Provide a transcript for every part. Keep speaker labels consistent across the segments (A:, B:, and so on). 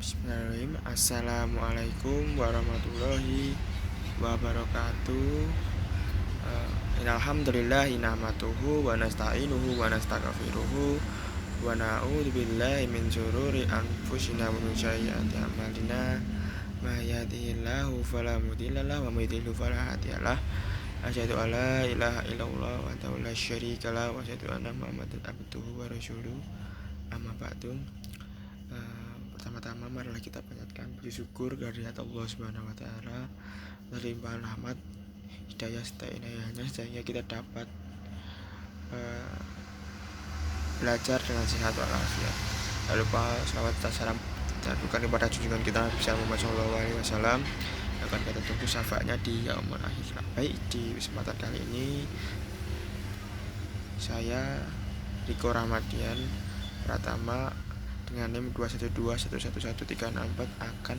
A: Bismillahirrahmanirrahim. Assalamualaikum warahmatullahi wabarakatuh. Alhamdulillah nahmaduhu wa nasta'inuhu wa nastaghfiruhu wa na'udzubillahi min syururi anfusina wa min sayyiati a'malina. May yahdihillahu fala mudhillalah wa may yudhlil fala hadiyalah. Asyhadu an la ilaha illallah wa la syarikalah wa asyhadu anna Muhammadan abduhu wa rasuluh. Amma ba'du. Pertama-tama marilah kita panjatkan puji syukur kehadirat Allah Subhanahu wa taala, berlimpah rahmat hidayah serta inayahnya sehingga kita dapat belajar dengan sehat walafiat. Tak lupa selawat dan salam teratukan kepada junjungan kita Nabi Muhammad SAW akan kita tunggu syafaatnya di yaumul akhir. Baik, di kesempatan kali ini saya Riko Rahmadian Pratama dengan NIM 212111364 akan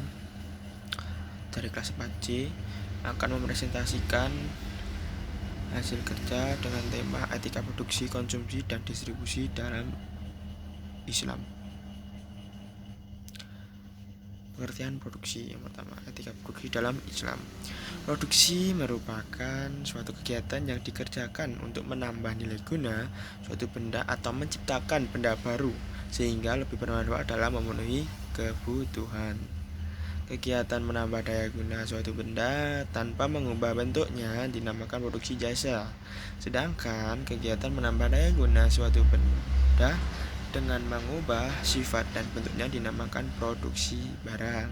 A: dari kelas 4C akan mempresentasikan hasil kerja dengan tema etika produksi, konsumsi, dan distribusi dalam Islam. Pengertian produksi yang pertama, etika produksi dalam Islam. Produksi merupakan suatu kegiatan yang dikerjakan untuk menambah nilai guna suatu benda atau menciptakan benda baru sehingga lebih bermanfaat dalam memenuhi kebutuhan. Kegiatan menambah daya guna suatu benda tanpa mengubah bentuknya dinamakan produksi jasa. Sedangkan kegiatan menambah daya guna suatu benda dengan mengubah sifat dan bentuknya dinamakan produksi barang.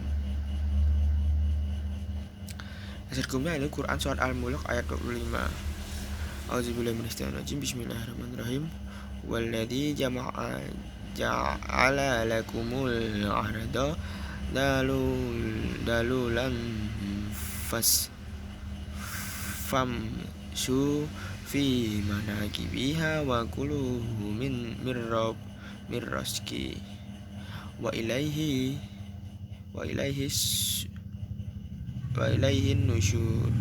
A: Hasil hukumnya ini Quran surat Al-Mulk ayat 25. Auzubillahi minasyaitonir rajim. Bismillahirrahmanirrahim. Walladzi ja'ala lakumul arda dalulan famshu fi manakibiha wa kulu min rizqi wa ilaihin nusyur,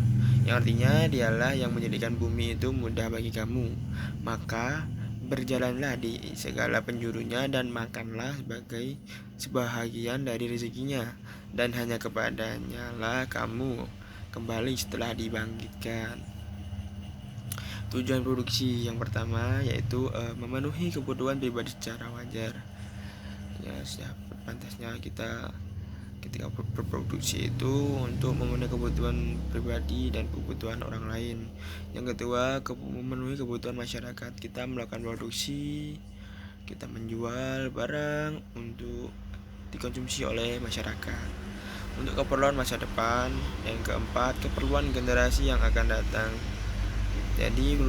A: yang artinya dialah yang menjadikan bumi itu mudah bagi kamu, maka berjalanlah di segala penjurunya dan makanlah sebagai sebahagian dari rezekinya, dan hanya kepadanya lah kamu kembali setelah dibangkitkan. Tujuan produksi yang pertama yaitu memenuhi kebutuhan pribadi secara wajar. Ya, sudah pantasnya kita ketika berproduksi itu untuk memenuhi kebutuhan pribadi dan kebutuhan orang lain. Yang kedua, memenuhi kebutuhan masyarakat. Kita melakukan produksi, kita menjual barang untuk dikonsumsi oleh masyarakat untuk keperluan masa depan. Yang keempat, keperluan generasi yang akan datang. Jadi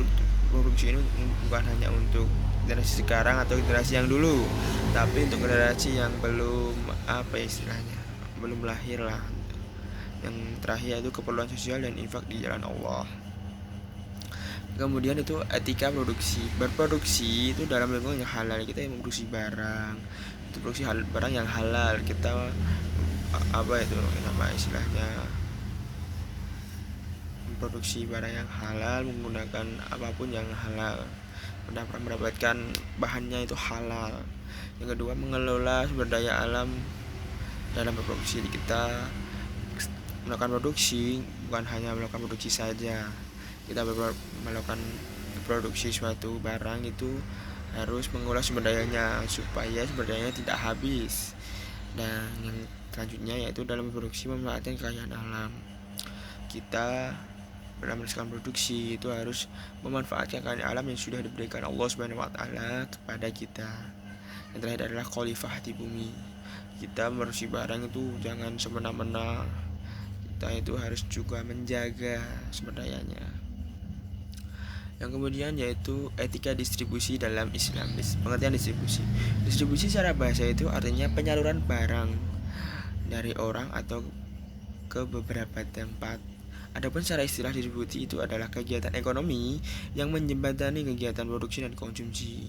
A: produksi ini bukan hanya untuk generasi sekarang atau generasi yang dulu, tapi untuk generasi yang belum belum lahir lah. Yang terakhir itu keperluan sosial dan infak di jalan Allah. Kemudian itu etika produksi. Berproduksi itu dalam lingkungan yang halal. Kita yang memproduksi barang, itu produksi barang yang halal. Kita istilahnya memproduksi barang yang halal menggunakan apapun yang halal, mendapatkan bahannya itu halal. Yang kedua, mengelola sumber daya alam dalam berproduksi. Kita melakukan produksi bukan hanya melakukan produksi saja. Kita melakukan produksi suatu barang itu harus mengolah sumber dayanya supaya sumber dayanya tidak habis. Dan yang selanjutnya yaitu dalam produksi memanfaatkan kekayaan alam. Kita dalam melakukan produksi itu harus memanfaatkan kekayaan alam yang sudah diberikan Allah Subhanahu wa taala kepada kita. Yang terakhir adalah khalifah di bumi. Kita memproduksi barang itu jangan semena-mena. Kita itu harus juga menjaga sumber dayanya. Yang kemudian yaitu etika distribusi dalam Islam. Pengertian distribusi. Distribusi secara bahasa itu artinya penyaluran barang dari orang atau ke beberapa tempat. Adapun secara istilah distribusi itu adalah kegiatan ekonomi yang menjembatani kegiatan produksi dan konsumsi.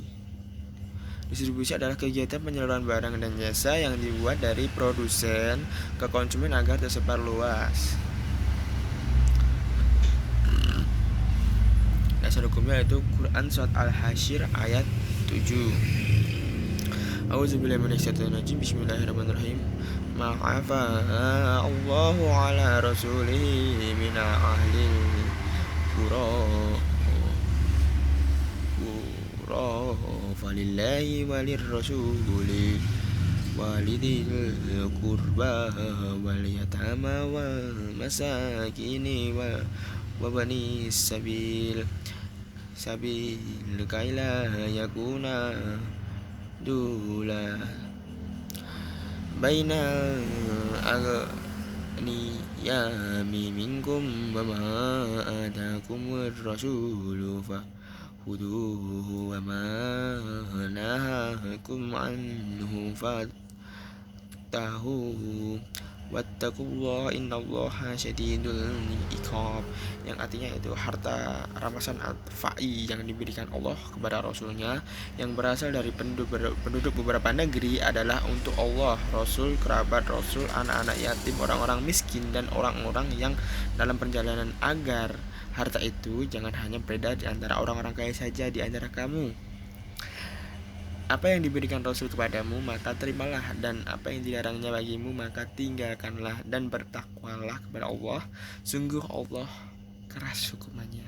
A: Distribusi adalah kegiatan penyaluran barang dan jasa yang dibuat dari produsen ke konsumen agar tersebar luas. Dasar hukumnya yaitu Quran surat Al-Hasyr ayat 7. A'udzubillahi minasyaitonirrajim. Bismillahirrahmanirrahim. Ma'afa Allahu ala rasulihi mina ahlil qura falillahi walir rasuli walidil qurba wal yatama wal masakini wa bani sabil kaila yakuna dula baina aghniyami minkum wa ma atakumur rasulu fahuduhu wa ma nahakum anhu fattahu wattaqullaha innallaha syadidul iqab, yang artinya itu harta rampasan fai yang diberikan Allah kepada Rasulnya yang berasal dari penduduk beberapa negeri adalah untuk Allah, Rasul, kerabat Rasul, anak-anak yatim, orang-orang miskin, dan orang-orang yang dalam perjalanan, agar harta itu jangan hanya beredar di antara orang-orang kaya saja di antara kamu. Apa yang diberikan Rasul kepadamu maka terimalah, dan apa yang dilarangnya bagimu maka tinggalkanlah, dan bertakwalah kepada Allah, sungguh Allah keras hukumannya.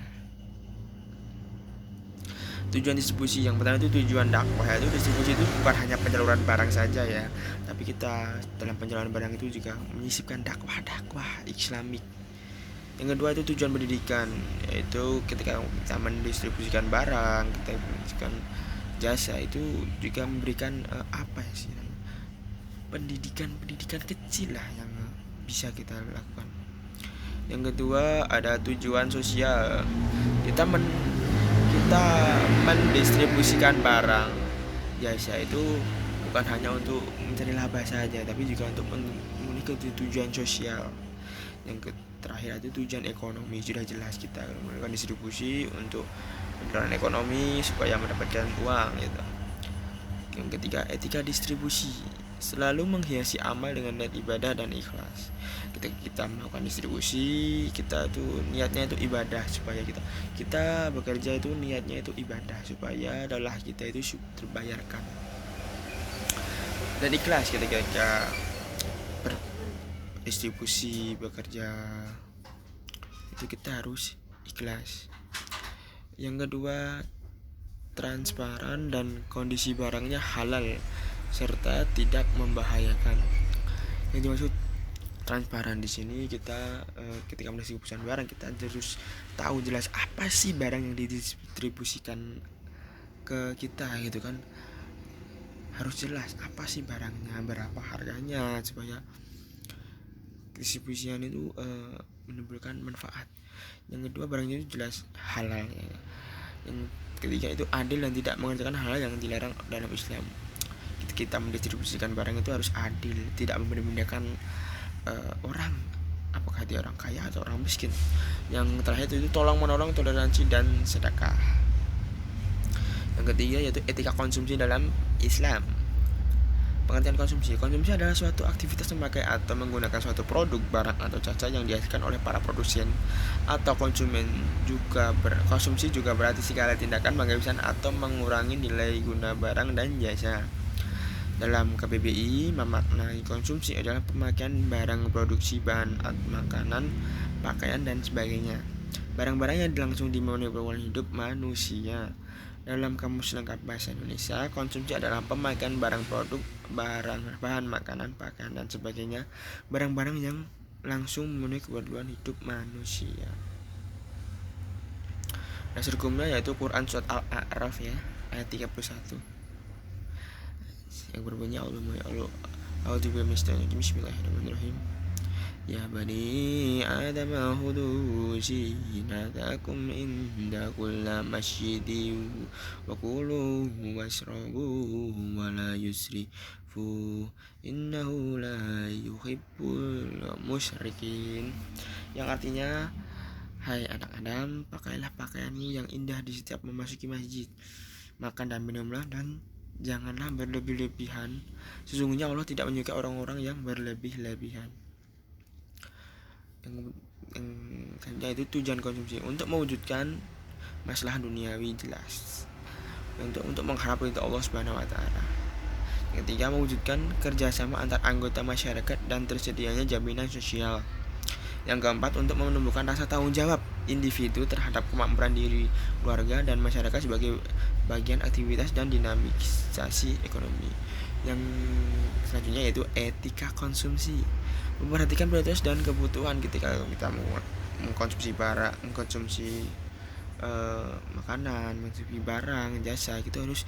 A: Tujuan distribusi yang pertama itu tujuan dakwah, itu distribusi itu bukan hanya penyaluran barang saja ya, tapi kita dalam penyaluran barang itu juga menyisipkan dakwah Islamik. Yang kedua itu tujuan pendidikan, yaitu ketika kita mendistribusikan barang, kita mendistribusikan jasa, itu juga memberikan pendidikan kecil lah yang bisa kita lakukan. Yang kedua ada tujuan sosial, kita mendistribusikan barang jasa itu bukan hanya untuk mencari laba saja, tapi juga untuk memenuhi tujuan sosial. Yang terakhir itu tujuan ekonomi, sudah jelas kita melakukan distribusi untuk penjualan ekonomi supaya mendapatkan uang gitu. Yang ketiga, etika distribusi, selalu menghiasi amal dengan niat ibadah dan ikhlas. Ketika kita melakukan distribusi, kita tuh niatnya itu ibadah, supaya kita bekerja itu niatnya itu ibadah supaya adalah kita itu terbayarkan, dan ikhlas ketika kita berdistribusi bekerja, itu kita harus ikhlas. Yang kedua, transparan dan kondisi barangnya halal serta tidak membahayakan. Yang dimaksud transparan di sini, kita ketika mendistribusikan barang kita harus tahu jelas apa sih barang yang didistribusikan ke kita gitu kan. Harus jelas apa sih barangnya, berapa harganya, supaya distribusian itu menimbulkan manfaat. Yang kedua, barangnya itu jelas halal ya. Yang ketiga itu adil dan tidak mengerjakan hal yang dilarang dalam Islam. Kita mendistribusikan barang itu harus adil, tidak membeda-bedakan orang, apakah dia orang kaya atau orang miskin. Yang terakhir itu tolong menolong, toleransi, dan sedekah. Yang ketiga yaitu etika konsumsi dalam Islam. Pengertian konsumsi adalah suatu aktivitas memakai atau menggunakan suatu produk, barang, atau jasa yang dihasilkan oleh para produsen atau konsumen. Konsumsi juga berarti segala tindakan menghabiskan atau mengurangi nilai guna barang dan jasa. Dalam KBBI, memaknai konsumsi adalah pemakaian barang produksi, bahan makanan, pakaian, dan sebagainya. Barang-barang yang langsung dimenuhi kebutuhan hidup manusia. Dalam Kamus Lengkap Bahasa Indonesia, konsumsi adalah pemakaian barang produk, bahan makanan, pakaian, dan sebagainya, barang-barang yang langsung memenuhi kebutuhan hidup manusia. Dasar hukumnya yaitu Quran Surat Al-A'raf ya, ayat 31 yang berbunyi Bismillahirrahmanirrahim. Ya bani Adam khudhu zinatakum inda kulli masjidin wa kulu washrabu wa la yusrifu innahu la yuhibbul musyrikin. Yang artinya, hai anak Adam, pakailah pakaianmu yang indah di setiap memasuki masjid, makan dan minumlah, dan janganlah berlebih-lebihan. Sesungguhnya Allah tidak menyukai orang-orang yang berlebih-lebihan. Yang itu tujuan konsumsi untuk mewujudkan masalah duniawi jelas, untuk mengharap ridha Allah Subhanahu wa taala. Ketiga, mewujudkan kerjasama antar anggota masyarakat dan tersedianya jaminan sosial. Yang keempat, untuk menumbuhkan rasa tanggung jawab individu terhadap kemampuan diri, keluarga, dan masyarakat sebagai bagian aktivitas dan dinamisasi ekonomi. Yang selanjutnya yaitu etika konsumsi. Memperhatikan prioritas dan kebutuhan ketika kita mengkonsumsi barang, mengkonsumsi makanan, mengkonsumsi barang, jasa, kita harus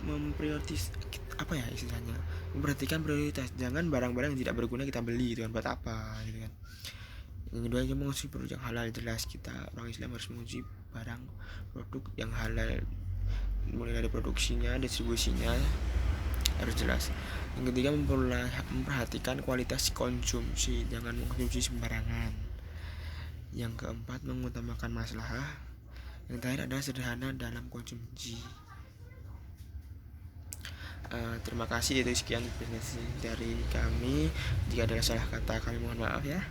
A: memprioritas apa ya istilahnya, memperhatikan prioritas. Jangan barang-barang yang tidak berguna kita beli, itu kan buat apa gitu kan. Yang kedua, yang mengonsumsi produk yang halal. Jelas kita orang Islam harus mengonsumsi barang produk yang halal, mulai dari produksinya, distribusinya harus jelas. Yang ketiga, memperhatikan kualitas konsumsi, jangan mengkonsumsi sembarangan. Yang keempat, mengutamakan maslahah. Yang terakhir adalah sederhana dalam konsumsi. Terima kasih, itu sekian presentasi dari kami. Jika ada salah kata kami mohon maaf ya.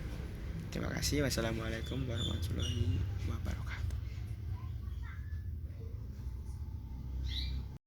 A: Terima kasih. Wassalamualaikum warahmatullahi wabarakatuh.